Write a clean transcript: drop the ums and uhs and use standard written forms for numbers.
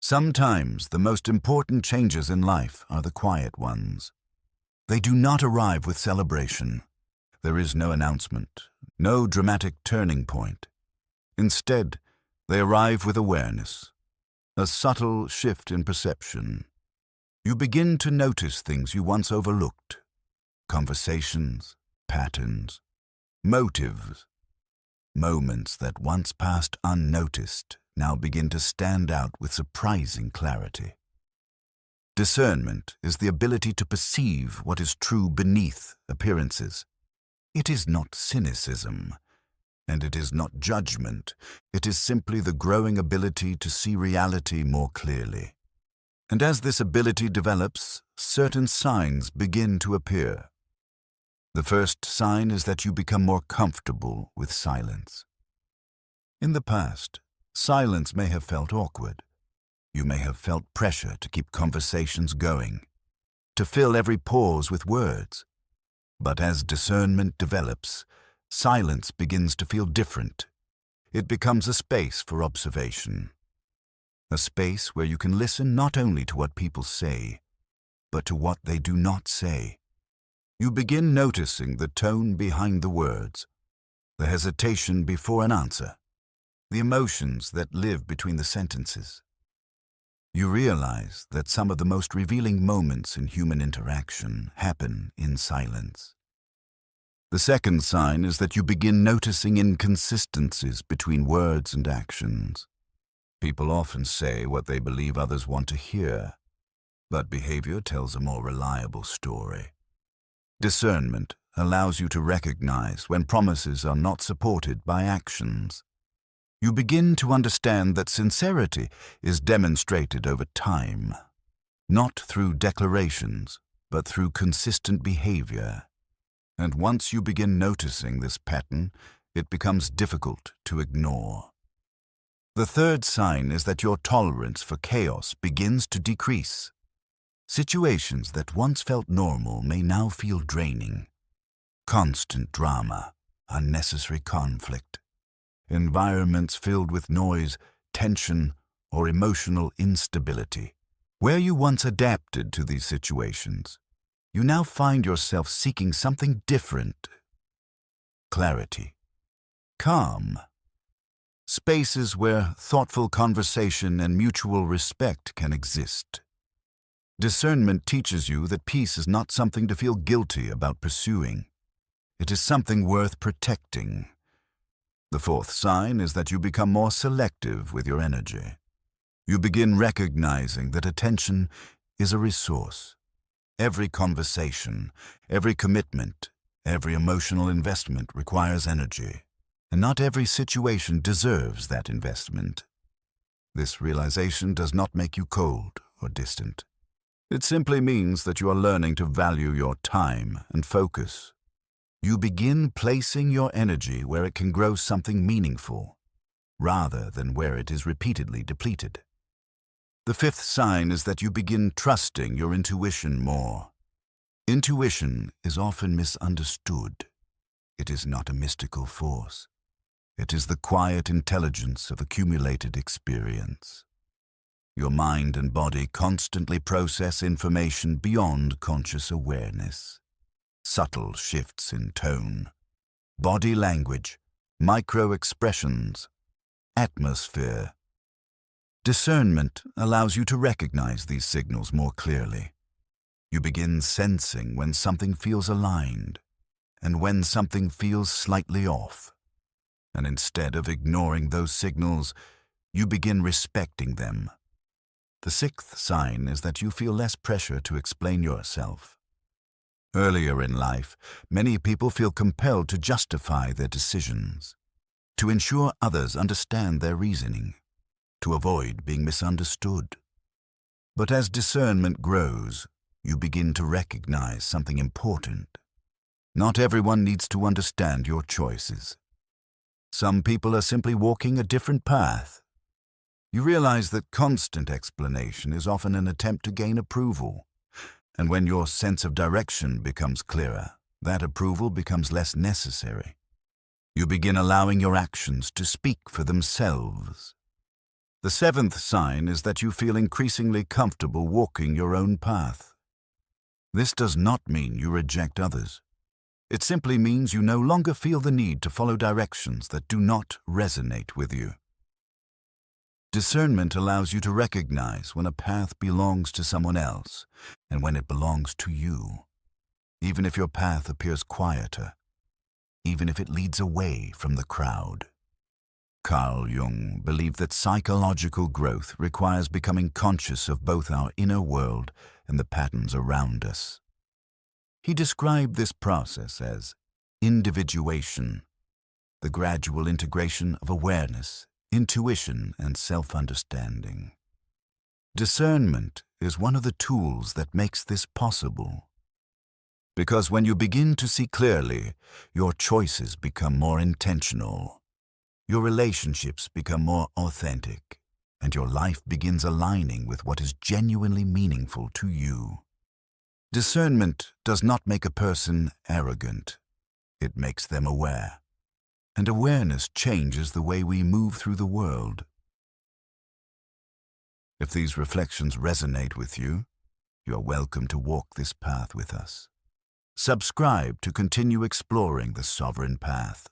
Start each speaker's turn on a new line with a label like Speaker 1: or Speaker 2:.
Speaker 1: Sometimes the most important changes in life are the quiet ones. They do not arrive with celebration. There is no announcement, no dramatic turning point. Instead, they arrive with awareness, a subtle shift in perception. You begin to notice things you once overlooked: conversations, patterns, motives. Moments that once passed unnoticed now begin to stand out with surprising clarity. Discernment is the ability to perceive what is true beneath appearances. It is not cynicism, and it is not judgment. It is simply the growing ability to see reality more clearly. And as this ability develops, certain signs begin to appear. The first sign is that you become more comfortable with silence. In the past, silence may have felt awkward. You may have felt pressure to keep conversations going, to fill every pause with words. But as discernment develops, silence begins to feel different. It becomes a space for observation, a space where you can listen not only to what people say, but to what they do not say. You begin noticing the tone behind the words, the hesitation before an answer, the emotions that live between the sentences. You realize that some of the most revealing moments in human interaction happen in silence. The second sign is that you begin noticing inconsistencies between words and actions. People often say what they believe others want to hear, but behavior tells a more reliable story. Discernment allows you to recognize when promises are not supported by actions. You begin to understand that sincerity is demonstrated over time, not through declarations, but through consistent behavior. And once you begin noticing this pattern, it becomes difficult to ignore. The third sign is that your tolerance for chaos begins to decrease. Situations that once felt normal may now feel draining. Constant drama, unnecessary conflict, environments filled with noise, tension, or emotional instability. Where you once adapted to these situations, you now find yourself seeking something different. Clarity, calm, spaces where thoughtful conversation and mutual respect can exist. Discernment teaches you that peace is not something to feel guilty about pursuing. It is something worth protecting. The fourth sign is that you become more selective with your energy. You begin recognizing that attention is a resource. Every conversation, every commitment, every emotional investment requires energy, and not every situation deserves that investment. This realization does not make you cold or distant. It simply means that you are learning to value your time and focus. You begin placing your energy where it can grow something meaningful, rather than where it is repeatedly depleted. The fifth sign is that you begin trusting your intuition more. Intuition is often misunderstood. It is not a mystical force. It is the quiet intelligence of accumulated experience. Your mind and body constantly process information beyond conscious awareness. Subtle shifts in tone, body language, micro-expressions, atmosphere. Discernment allows you to recognize these signals more clearly. You begin sensing when something feels aligned and when something feels slightly off. And instead of ignoring those signals, you begin respecting them. The sixth sign is that you feel less pressure to explain yourself. Earlier in life, many people feel compelled to justify their decisions, to ensure others understand their reasoning, to avoid being misunderstood. But as discernment grows, you begin to recognize something important. Not everyone needs to understand your choices. Some people are simply walking a different path. You realize that constant explanation is often an attempt to gain approval. And when your sense of direction becomes clearer, that approval becomes less necessary. You begin allowing your actions to speak for themselves. The seventh sign is that you feel increasingly comfortable walking your own path. This does not mean you reject others. It simply means you no longer feel the need to follow directions that do not resonate with you. Discernment allows you to recognize when a path belongs to someone else and when it belongs to you, even if your path appears quieter, even if it leads away from the crowd. Carl Jung believed that psychological growth requires becoming conscious of both our inner world and the patterns around us. He described this process as individuation, the gradual integration of awareness, intuition, and self-understanding. Discernment is one of the tools that makes this possible. Because when you begin to see clearly, your choices become more intentional, your relationships become more authentic, and your life begins aligning with what is genuinely meaningful to you. Discernment does not make a person arrogant. It makes them aware. And awareness changes the way we move through the world. If these reflections resonate with you, you are welcome to walk this path with us. Subscribe to continue exploring the sovereign path.